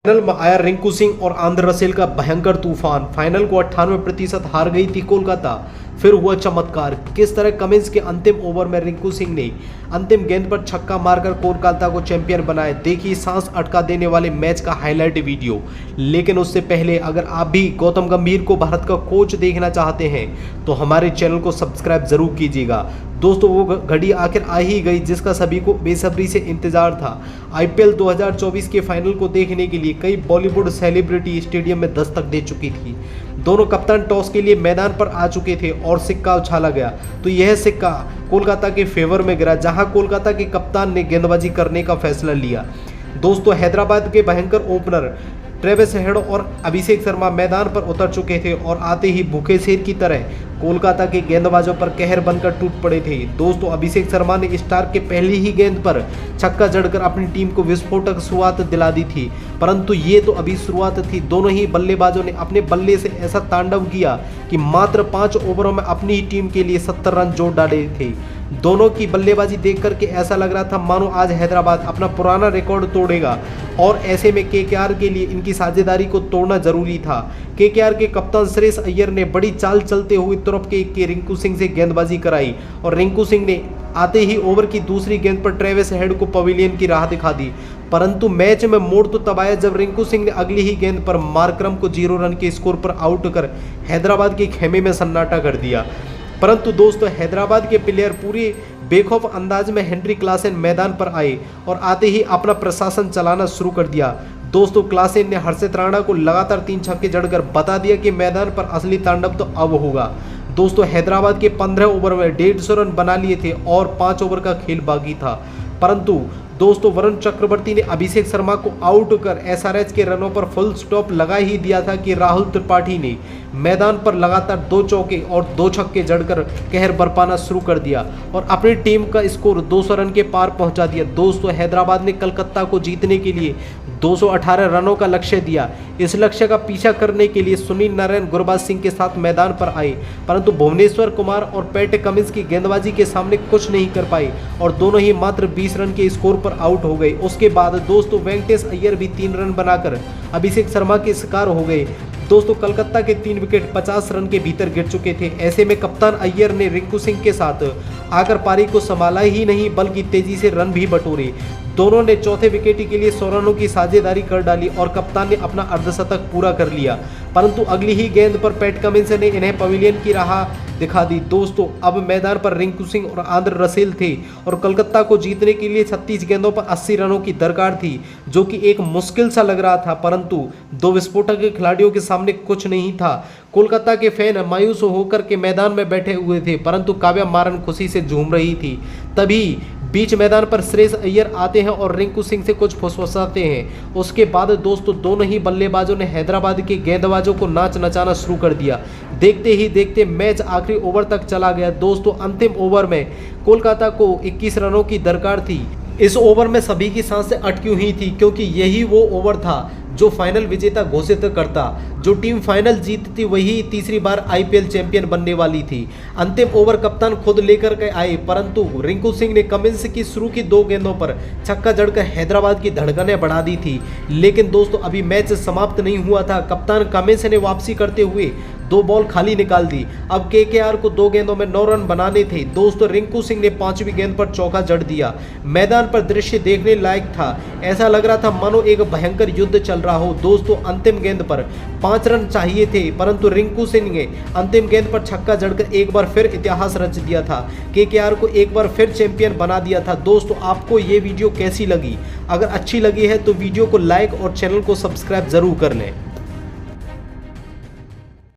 Final में आया रिंकू सिंह और आंद्रे रसेल का भयंकर तूफान। फाइनल को 98% हार गई थी कोलकाता। फिर हुआ चमत्कार। किस तरह कमिंस के अंतिम ओवर में रिंकू सिंह ने अंतिम गेंद पर छक्का मारकर कोलकाता को चैंपियन बनाया। देखिए सांस अटका देने वाले मैच का हाईलाइट वीडियो। लेकिन उससे पहले अगर आप भी गौतम गंभीर को भारत का कोच देखना चाहते हैं तो हमारे चैनल को सब्सक्राइब जरूर कीजिएगा। दोस्तों वो घड़ी आखिर आ ही गई जिसका सभी को बेसब्री से इंतजार था। आईपीएल 2024 के फाइनल को देखने के लिए कई बॉलीवुड सेलिब्रिटी स्टेडियम में दस्तक दे चुकी थी। दोनों कप्तान टॉस के लिए मैदान पर आ चुके थे और सिक्का उछाला गया तो यह सिक्का कोलकाता के फेवर में गिरा, जहां कोलकाता के कप्तान ने गेंदबाजी करने का फैसला लिया। दोस्तों हैदराबाद के भयंकर ओपनर ट्रेविस हेड और अभिषेक शर्मा मैदान पर उतर चुके थे और आते ही भूखे शेर की तरह कोलकाता के गेंदबाजों पर कहर बनकर टूट पड़े थे। दोस्तों अभिषेक शर्मा ने स्टार के पहली ही गेंद पर छक्का जड़कर अपनी टीम को विस्फोटक शुरुआत दिला दी थी, परंतु ये तो अभी शुरुआत थी। दोनों ही बल्लेबाजों ने अपने बल्ले से ऐसा तांडव किया कि मात्र 5 ओवरों में अपनी ही टीम के लिए 70 रन जोड़ डाले थे। दोनों की बल्लेबाजी देख करके ऐसा लग रहा था मानो आज हैदराबाद अपना पुराना रिकॉर्ड तोड़ेगा और ऐसे में केकेआर के लिए इनकी साझेदारी को तोड़ना जरूरी था। केकेआर के कप्तान श्रेयस अय्यर ने बड़ी चाल चलते हुए तुरप के रिंकू सिंह से गेंदबाजी कराई और रिंकू सिंह ने आते ही ओवर की दूसरी गेंद पर ट्रेविस हेड को पवेलियन की राह दिखा दी। परंतु मैच में मोड़ तो तब आया जब रिंकू सिंह ने अगली ही गेंद पर मार्करम को 0 रन के स्कोर पर आउट कर हैदराबाद के खेमे में सन्नाटा कर दिया। परंतु दोस्तों हैदराबाद के प्लेयर पूरी बेखौफ अंदाज में हेनरी क्लासेन मैदान पर आए और आते ही अपना प्रशासन चलाना शुरू कर दिया। दोस्तों क्लासेन ने हर्षित राणा को लगातार 3 छक्के जड़कर बता दिया कि मैदान पर असली तांडव तो अब होगा। दोस्तों हैदराबाद के 15 ओवर में 150 रन बना लिए थे और 5 ओवर का खेल बाकी था, परंतु दोस्तों वरुण चक्रवर्ती ने अभिषेक शर्मा को आउट कर एसआरएच के रनों पर फुल स्टॉप लगा ही दिया था कि राहुल त्रिपाठी ने मैदान पर लगातार 2 चौके और 2 छक्के जड़कर कहर बरपाना शुरू कर दिया और अपनी टीम का स्कोर 200 रन के पार पहुंचा दिया। दोस्तों हैदराबाद ने कलकत्ता को जीतने के लिए 218 रनों का लक्ष्य दिया। इस लक्ष्य का पीछा करने के लिए सुनील नारायण गुरबाज सिंह के साथ मैदान पर आए, परंतु भुवनेश्वर कुमार और पैट कमिंस की गेंदबाजी के सामने कुछ नहीं कर पाए और दोनों ही मात्र 20 रन के स्कोर पर आउट हो गए। उसके बाद दोस्तों वेंकटेश अय्यर भी 3 रन बनाकर अभिषेक शर्मा के शिकार हो गए। दोस्तों कलकत्ता के 3 विकेट 50 रन के भीतर गिर चुके थे। ऐसे में कप्तान अय्यर ने रिंकू सिंह के साथ आकर पारी को संभाला ही नहीं बल्कि तेजी से रन भी बटोरे। दोनों ने चौथे विकेट के लिए 100 रनों की साझेदारी कर डाली और कप्तान ने अपना अर्धशतक पूरा कर लिया, परंतु अगली ही गेंद पर पैट कमिंस ने इन्हें पवेलियन की राह दिखा दी। दोस्तों अब मैदान पर रिंकू सिंह और आंद्रे रसेल थे और कलकत्ता को जीतने के लिए 36 गेंदों पर 80 रनों की दरकार थी, जो कि एक मुश्किल सा लग रहा था, परंतु 2 विस्फोटक के खिलाड़ियों के सामने कुछ नहीं था। कोलकाता के फैन मायूस होकर के मैदान में बैठे हुए थे, परंतु काव्या मारन खुशी से झूम रही थी। तभी बीच मैदान पर श्रेयस अय्यर आते हैं और रिंकू सिंह से कुछ फुसफुसाते हैं। उसके बाद दोस्तों दोनों ही बल्लेबाजों ने हैदराबाद के गेंदबाजों को नाच नचाना शुरू कर दिया। देखते ही देखते मैच आखिरी ओवर तक चला गया। दोस्तों अंतिम ओवर में कोलकाता को 21 रनों की दरकार थी। इस ओवर में सभी की सांसें अटकी हुई थी क्योंकि यही वो ओवर था जो फाइनल विजेता घोषित करता। जो टीम फाइनल जीतती वही तीसरी बार आईपीएल चैंपियन बनने वाली थी। अंतिम ओवर कप्तान खुद लेकर के आए, परंतु रिंकू सिंह ने कमिंस की शुरू की 2 गेंदों पर छक्का जड़कर हैदराबाद की धड़कनें बढ़ा दी थी। लेकिन दोस्तों अभी मैच समाप्त नहीं हुआ था। कप्तान कमिंस ने वापसी करते हुए 2 बॉल खाली निकाल दी। अब केकेआर को 2 गेंदों में 9 रन बनाने थे। दोस्तों रिंकू सिंह ने 5वीं गेंद पर चौका जड़ दिया। मैदान पर दृश्य देखने लायक था। ऐसा लग रहा था मानो एक भयंकर युद्ध चल रहा हो। दोस्तों अंतिम गेंद पर 5 रन चाहिए थे, परंतु रिंकू सिंह ने अंतिम गेंद पर छक्का जड़कर एक बार फिर इतिहास रच दिया था। केकेआर को एक बार फिर चैंपियन बना दिया था। दोस्तों आपको ये वीडियो कैसी लगी? अगर अच्छी लगी है तो वीडियो को लाइक और चैनल को सब्सक्राइब जरूर कर लें।